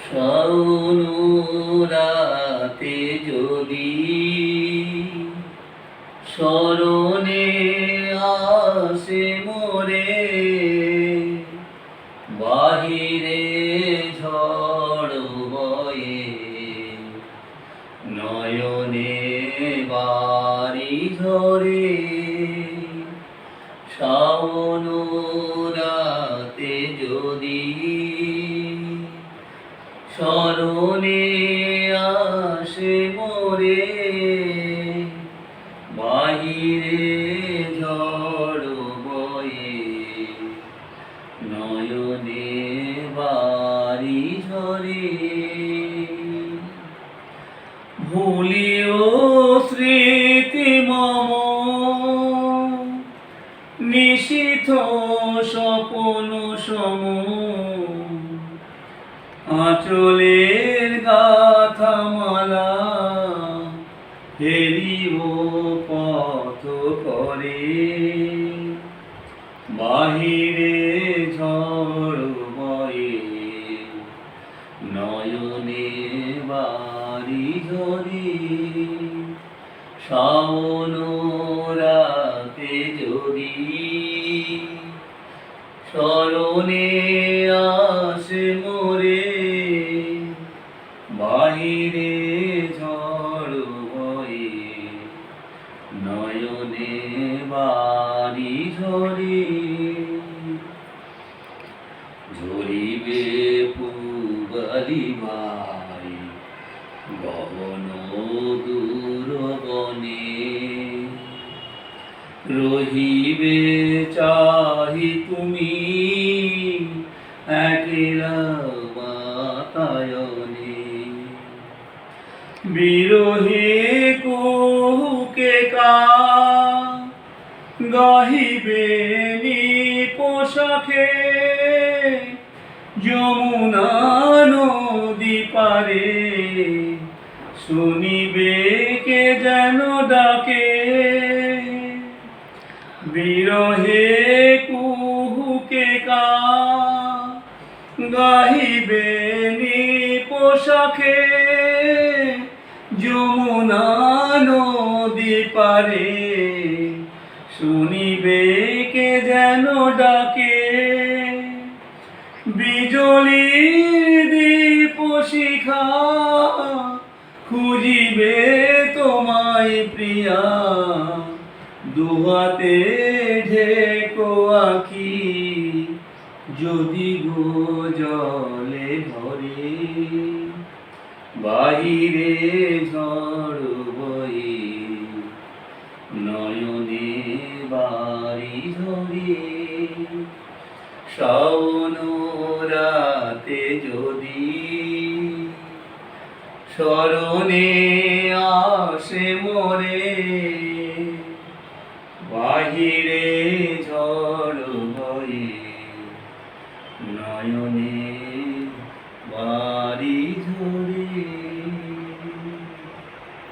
শাওন রাতে যদি স্মরণে আসে মোরে, বাহিরে ঝড় বয়ে নয়নে বারি ঝরে। শাওন রাতে যদি স্মরণে আসে মোরে, বাহিরে ঝড় বয়ে নয়নে বারি ঝরে। ভুলিও স্মৃতি মম নিশীথ স্বপন সম, আঁচলের গাথা মালা হেরিব পথ করে, বাহিরে ঝড় বয়ে নয়নে বারি ঝরে। শাওন রাতে যদি স্মরণে আসে মোরে, বাহিরে ঝড় বয়ে নয়নে বারি ঝরে। ঝরিবে পূবালি ভাই গহন দূর বনে, রহিবে চাহি তুমি একলা বাতায়নে। বিরহে কুহুকে কা গাহিবে পোশাকে, যমুনা নদী পারে শুনিবে কে যেন ডাকে। বিরহে কুহুকে কা গাহিবে পোশাকে, যমুনা নদী পারে শুনিবে কে যেন ডাকে। বিজলির দীপ শিখা খুঁজিবে তোমায় প্রিয়া, দুহাতে ঢেকো আঁখি যদি গো জলে ভরে, বাহিরে ঝড় বয়ে নয়নে বারি ঝরে। শাওন রাতে যদি স্মরণে আসে মোরে, বাহিরে ঝড় বয়ে নয়নে